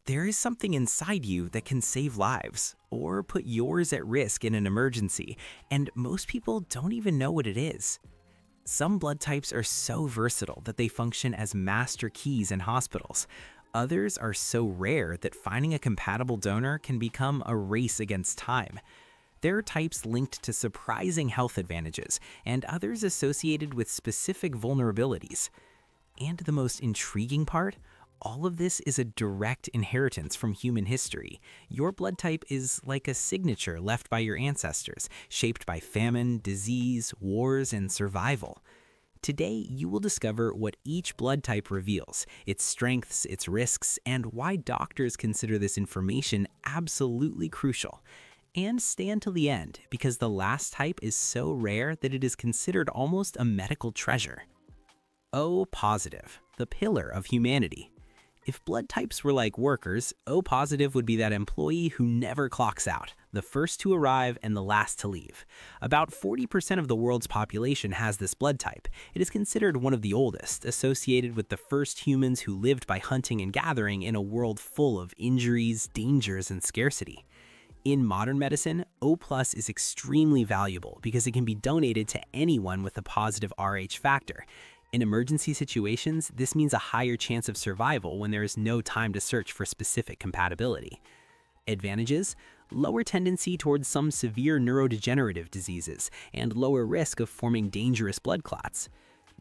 There is something inside you that can save lives or put yours at risk in an emergency, and most people don't even know what it is. Some blood types are so versatile that they function as master keys in hospitals. Others are so rare that finding a compatible donor can become a race against time. There are types linked to surprising health advantages and others associated with specific vulnerabilities. And the most intriguing part? All of this is a direct inheritance from human history. Your blood type is like a signature left by your ancestors, shaped by famine, disease, wars, and survival. Today, you will discover what each blood type reveals, its strengths, its risks, and why doctors consider this information absolutely crucial. And stay until the end, because the last type is so rare that it is considered almost a medical treasure. O positive, the pillar of humanity. If blood types were like workers, O positive would be that employee who never clocks out, the first to arrive and the last to leave. About 40% of the world's population has this blood type. It is considered one of the oldest, associated with the first humans who lived by hunting and gathering in a world full of injuries, dangers, and scarcity. In modern medicine, O plus is extremely valuable because it can be donated to anyone with a positive Rh factor. In emergency situations, this means a higher chance of survival when there is no time to search for specific compatibility. Advantages: lower tendency towards some severe neurodegenerative diseases and lower risk of forming dangerous blood clots.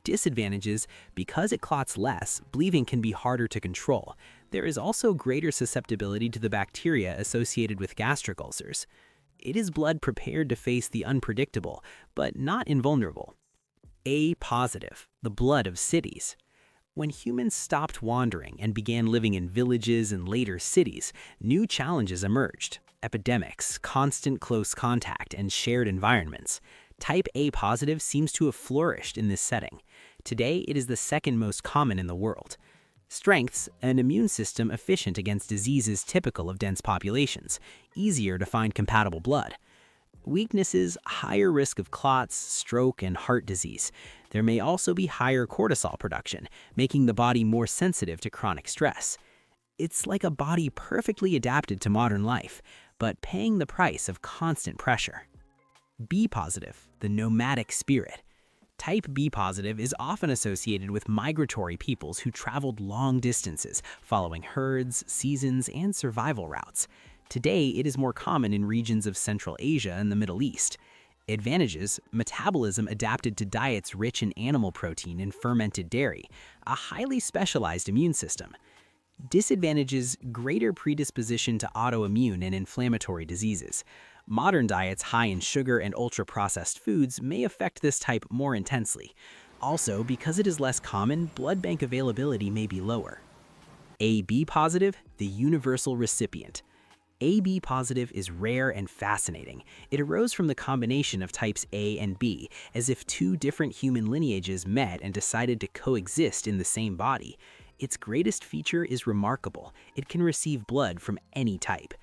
Disadvantages: because it clots less, bleeding can be harder to control. There is also greater susceptibility to the bacteria associated with gastric ulcers. It is blood prepared to face the unpredictable, but not invulnerable. A positive, the blood of cities. When humans stopped wandering and began living in villages and later cities, new challenges emerged: epidemics, constant close contact, and shared environments. Type A positive seems to have flourished in this setting. Today, it is the second most common in the world. Strengths: an immune system efficient against diseases typical of dense populations, easier to find compatible blood. Weaknesses: higher risk of clots, stroke, and heart disease. There may also be higher cortisol production, making the body more sensitive to chronic stress. It's like a body perfectly adapted to modern life, but paying the price of constant pressure. B positive, the nomadic spirit. Type B positive is often associated with migratory peoples who traveled long distances, following herds, seasons, and survival routes. Today, it is more common in regions of Central Asia and the Middle East. Advantages: metabolism adapted to diets rich in animal protein and fermented dairy, a highly specialized immune system. Disadvantages: greater predisposition to autoimmune and inflammatory diseases. Modern diets high in sugar and ultra-processed foods may affect this type more intensely. Also, because it is less common, blood bank availability may be lower. AB positive, the universal recipient. AB positive is rare and fascinating. It arose from the combination of types A and B, as if two different human lineages met and decided to coexist in the same body. Its greatest feature is remarkable: it can receive blood from any type.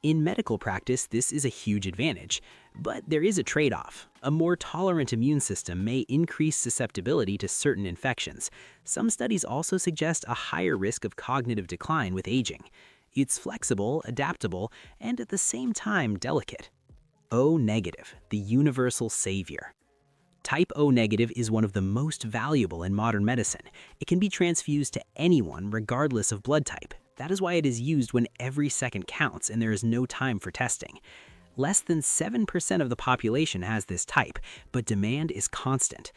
In medical practice, this is a huge advantage, but there is a trade-off. A more tolerant immune system may increase susceptibility to certain infections. Some studies also suggest a higher risk of cognitive decline with aging. It's flexible, adaptable, and at the same time delicate. O negative, the universal savior. Type O negative is one of the most valuable in modern medicine. It can be transfused to anyone regardless of blood type. That is why it is used when every second counts and there is no time for testing. Less than 7% of the population has this type, but demand is constant.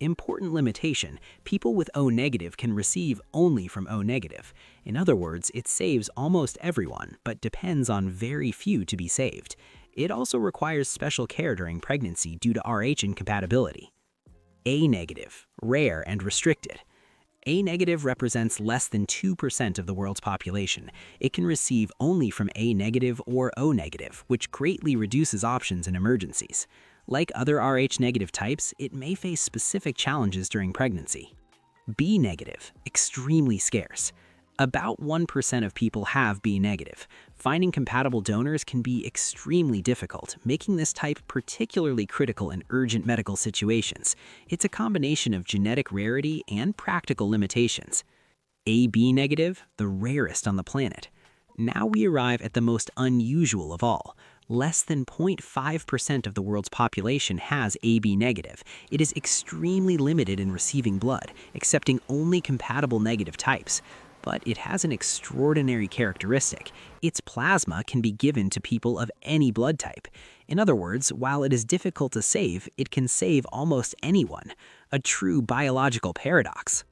Important limitation: people with O negative can receive only from O negative. In other words, it saves almost everyone, but depends on very few to be saved. It also requires special care during pregnancy due to Rh incompatibility. A negative, rare and restricted. A negative represents less than 2% of the world's population. It can receive only from A negative or O negative, which greatly reduces options in emergencies. Like other Rh negative types, it may face specific challenges during pregnancy. B negative, extremely scarce. About 1% of people have B negative. Finding compatible donors can be extremely difficult, making this type particularly critical in urgent medical situations. It's a combination of genetic rarity and practical limitations. AB negative, the rarest on the planet. Now we arrive at the most unusual of all. Less than 0.5% of the world's population has AB negative. It is extremely limited in receiving blood, accepting only compatible negative types. But it has an extraordinary characteristic. Its plasma can be given to people of any blood type. In other words, while it is difficult to save, it can save almost anyone. A true biological paradox.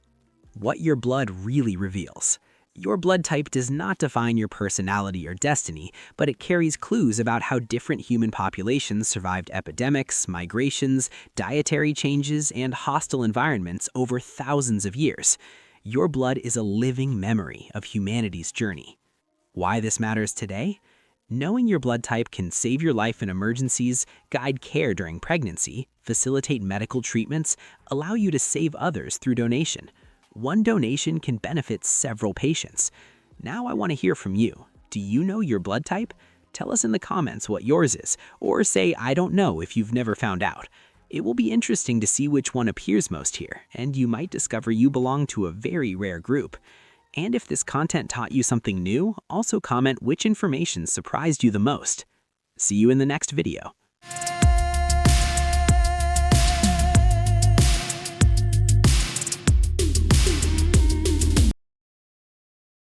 What your blood really reveals. Your blood type does not define your personality or destiny, but it carries clues about how different human populations survived epidemics, migrations, dietary changes, and hostile environments over thousands of years. Your blood is a living memory of humanity's journey. Why this matters today? Knowing your blood type can save your life in emergencies, guide care during pregnancy, facilitate medical treatments, allow you to save others through donation. One donation can benefit several patients. Now I want to hear from you. Do you know your blood type? Tell us in the comments what yours is, or say I don't know if you've never found out. It will be interesting to see which one appears most here, and you might discover you belong to a very rare group. And if this content taught you something new, also comment which information surprised you the most. See you in the next video.